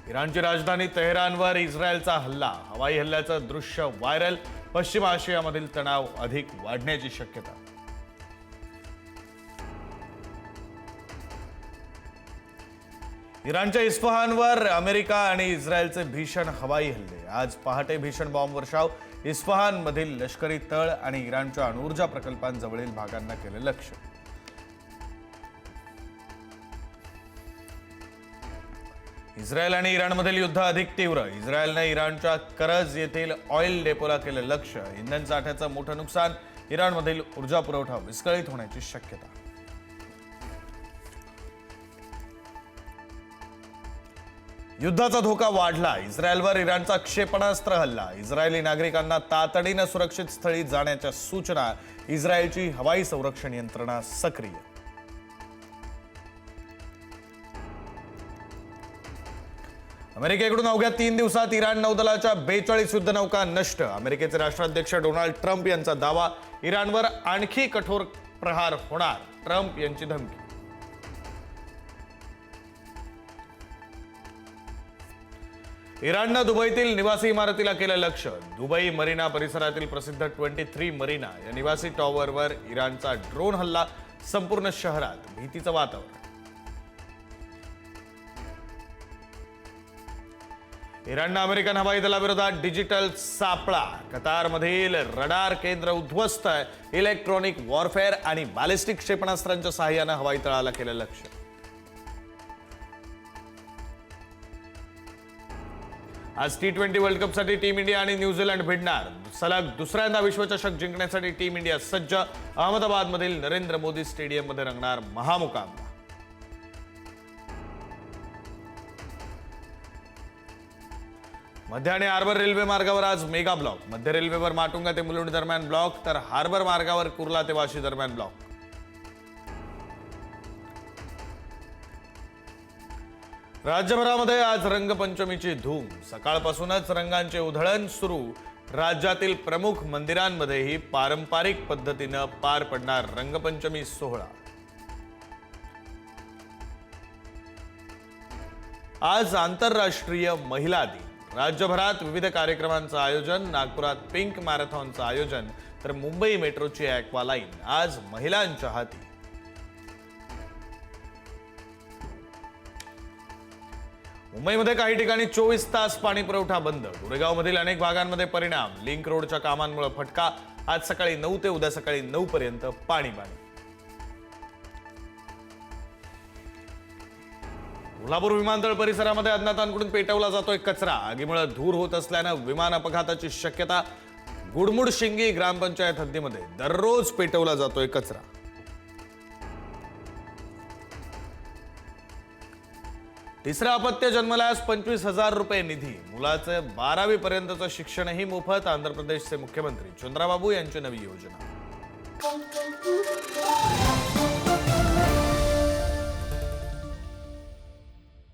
इराणची राजधानी तेहरानवर इस्रायलचा हल्ला, हवाई हल्ल्याचं दृश्य व्हायरल. पश्चिम आशियामधील तणाव अधिक वाढण्याची शक्यता. इराणच्या इस्फहानवर अमेरिका आणि इस्रायलचे भीषण हवाई हल्ले. आज पहाटे भीषण बॉम्ब वर्षाव. इस्फहानमधील लष्करी तळ आणि इराणच्या अणुऊर्जा प्रकल्पांजवळील भागांना केले लक्ष्य. इस्रायल आणि इराणमधील युद्ध अधिक तीव्र. इस्रायलने इराणच्या करज येथील ऑइल डेपोला केले लक्ष्य. इंधन साठ्याचं मोठं नुकसान. इराणमधील ऊर्जा पुरवठा विस्कळीत होण्याची शक्यता. युद्धाचा धोका वाढला. इस्रायलवर इराणचा क्षेपणास्त्र हल्ला. इस्रायली नागरिकांना तातडीनं सुरक्षित स्थळी जाण्याच्या सूचना. इस्रायलची हवाई संरक्षण यंत्रणा सक्रिय. अमेरिकेकडून अवघ्या 3 दिवसात इराण नौदलाच्या 42 युद्धनौका नष्ट. अमेरिकेचे राष्ट्राध्यक्ष डोनाल्ड ट्रम्प यांचा दावा. इराणवर आणखी कठोर प्रहार होणार. ट्रम्प यांची धमकी. इराणनं दुबईतील निवासी इमारतीला केलं लक्ष्य. दुबई मरीना परिसरातील प्रसिद्ध 23 मरीना या निवासी टॉवरवर इराणचा ड्रोन हल्ला. संपूर्ण शहरात भीतीचं वातावरण. इराणनं अमेरिकन हवाई दलाविरोधात डिजिटल सापळा. कतारमधील रडार केंद्र उद्ध्वस्त. इलेक्ट्रॉनिक वॉरफेअर आणि बॅलिस्टिक क्षेपणास्त्रांच्या सहाय्यानं हवाई तळाला केलं लक्ष्य. आज T20 वर्ल्ड कपसाठी टीम इंडिया आणि न्यूझीलंड भिडणार. सलग दुसऱ्यांदा विश्वचषक जिंकण्यासाठी टीम इंडिया सज्ज. अहमदाबादमधील नरेंद्र मोदी स्टेडियममध्ये रंगणार महामुकाबला. मध्य आणि हार्बर रेल्वे मार्गावर आज मेगा ब्लॉक. मध्य रेल्वेवर माटुंगा ते मुलुंड दरम्यान ब्लॉक, तर हार्बर मार्गावर कुर्ला ते वाशी दरम्यान ब्लॉक. राज्यभरामध्ये आज रंगपंचमीची धूम. सकाळपासूनच रंगांचे उधळण सुरू. राज्यातील प्रमुख मंदिरांमध्येही पारंपरिक पद्धतीनं पार पडणार रंगपंचमी सोहळा. आज आंतरराष्ट्रीय महिला दिन. राज्यभरात विविध कार्यक्रमांचं आयोजन. नागपुरात पिंक मॅरेथॉनचं आयोजन, तर मुंबई मेट्रोची ॲक्वा लाईन आज महिलांच्या हाती. मुंबईमध्ये काही ठिकाणी 24 तास पाणी पुरवठा बंद. गोरेगावमधील अनेक भागांमध्ये परिणाम. लिंक रोडच्या कामांमुळे फटका. आज सकाळी 9 ते उद्या सकाळी 9 पर्यंत पाणी. कोल्हापूर विमानतळ परिसरामध्ये अज्ञातांकडून पेटवला जातोय कचरा. आगीमुळे धूर होत असल्यानं विमान अपघाताची शक्यता. गुडमुड शिंगी ग्रामपंचायत हद्दीमध्ये दररोज पेटवला जातोय कचरा. तिसरं अपत्य जन्मल्यास 25,000 रुपये निधी. मुलाचं 12वी पर्यंतचं शिक्षणही मोफत. आंध्र प्रदेशचे मुख्यमंत्री चंद्राबाबू यांची नवी योजना.